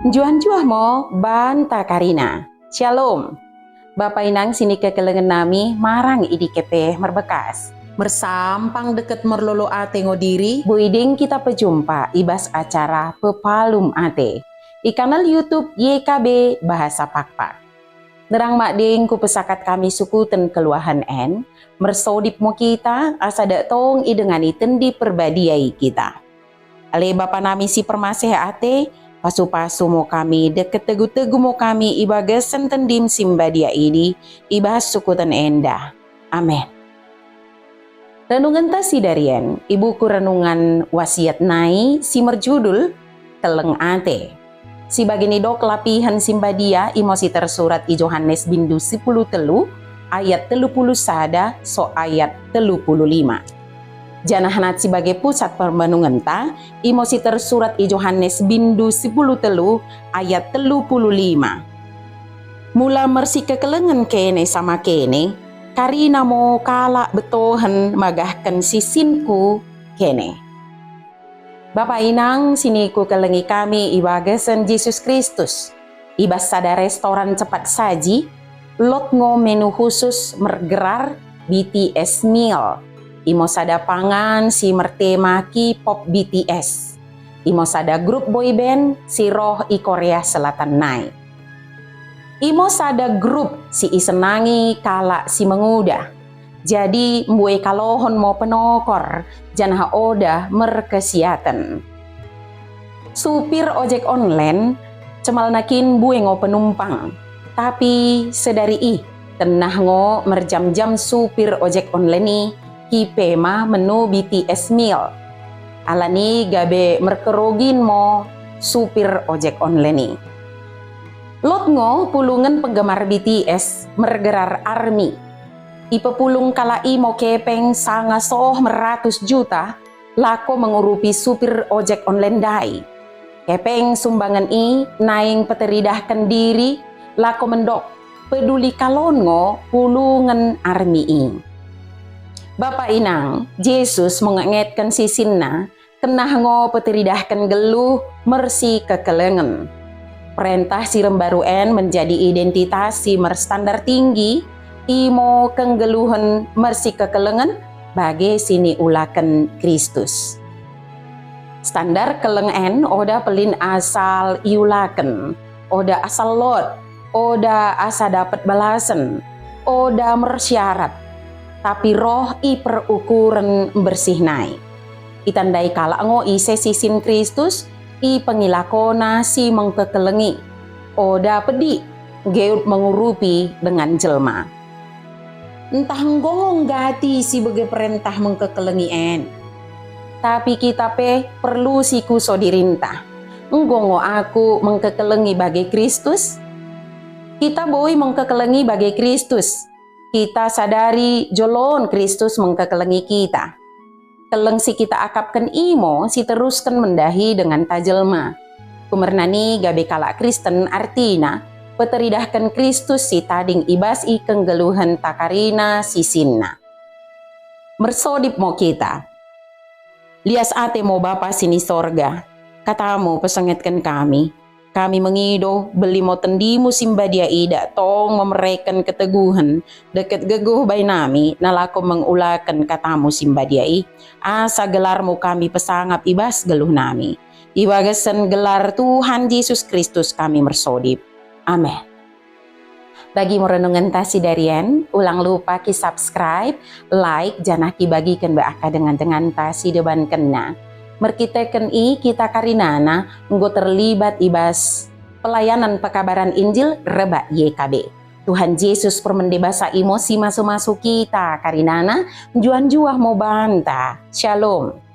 Juan mo banta Karina. Shalom. Bapak inang sini kekelengan nami marang idi kepe merbekas. Mersampang deket merlolo ate ngodiri, buiding kita pejumpa ibas acara Pepalum Ate. Di kanal YouTube YKB Bahasa Pakpak. Nerang makding ku pesakat kami suku ten keluahan en, mersodip mo kita asa datong idengani tendi perbadiai kita. Ale Bapak nami si permaseh ate, pasu-pasu mo kami deket tegu-tegu mo kami ibagasan tendim simbadia ini ibas sukutan enda. Amin. Renungan tasi darian, ibuku renungan wasiat nai si merjudul Teleng Ate. Si bagini dok lapihan simbadia imosi tersurat i Yohanes bindu 10 telu ayat 30 sada so ayat 35. Janahanat sebagai pusat permenungan ta, imosi tersurat i Yohanes bindu 10 telu ayat 35. Mula mersi kekelengan kene sama kene, karina mo kala betohen magahkan sisinku kene. Bapak inang sini ku kelengi kami ibagasan Yesus Kristus. Ibas sada restoran cepat saji, lot ngo menu khusus mergerar BTS meal. Imo sada pangan si mertema K-pop BTS. Imo sada grup boyband si roh i Korea Selatan nai. Imo sada grup si isenangi kala si menguda. Jadi mbue kalohon mo penokor janha oda merkesiatan. Supir ojek online cemal nakin bue ngo penumpang. Tapi sedari tenah ngo merjam-jam supir ojek online ni kipema menu BTS meal. Alani gabe merkerogin mo supir ojek online ni. Lot ngo pulungan penggemar BTS mergerar army. Ipepulung kalai mo kepeng sanga soh meratus juta lako mengurupi supir ojek online dai. Kepeng sumbangan naing peteridahkan diri lako mendok peduli kalon ngo pulungan army Bapak inang, Yesus mengengetkan sisinna kenah ngo peteridahkan geluh mersi kekelengan. Perintah si rembaruen menjadi identitas si merstandar tinggi imo kenggeluhan mersi kekelengan bagi sini ulakan Kristus. Standar kelengen oda pelin asal iulaken, oda asal lot, oda asa dapat balasan, oda mersyarat, tapi roh i perukuran bersih nai. Itandai kala ngo ise sisin Kristus i pengilakona si mengkekelengi, oda pedi geut mengurupi dengan jelma. Entah nggong gati si bagai perintah mengkekelengien. Tapi kita perlu siku so dirintah. Nggongo aku mengkekelengi bagai Kristus. Kita boy mengkekelengi bagai Kristus. Kita sadari jolon Kristus mengkekelengi kita. Keleng si kita akapkan imo si teruskan mendahi dengan tajelma. Kumernani gabe kala Kristen artina peteridahkan Kristus si tading ibas i kenggeluhan takarina sisinna. Mersodip mo kita. Lias ate mo Bapa sini sorga. Katamu pesangetkan kami. Kami mengido beli mo tendimu simbadia ida tong memereken keteguhan deket geguh bay nami nalako mengulakan katamu simbadia asa gelarmu kami pesangap ibas geluh nami. Ibagasan gelar Tuhan Yesus Kristus kami mersodip. Amin. Bagi merenungan tasi darian, ulang lupa ki subscribe, like, janah ki bagikan beaka dengan tasi deban kena. Merkiteken kita karinana, nggo terlibat ibas pelayanan pekabaran Injil reba YKB. Tuhan Yesus permendebasa emosi masuk-masuk kita karinana, juan-juah mau banta. Shalom.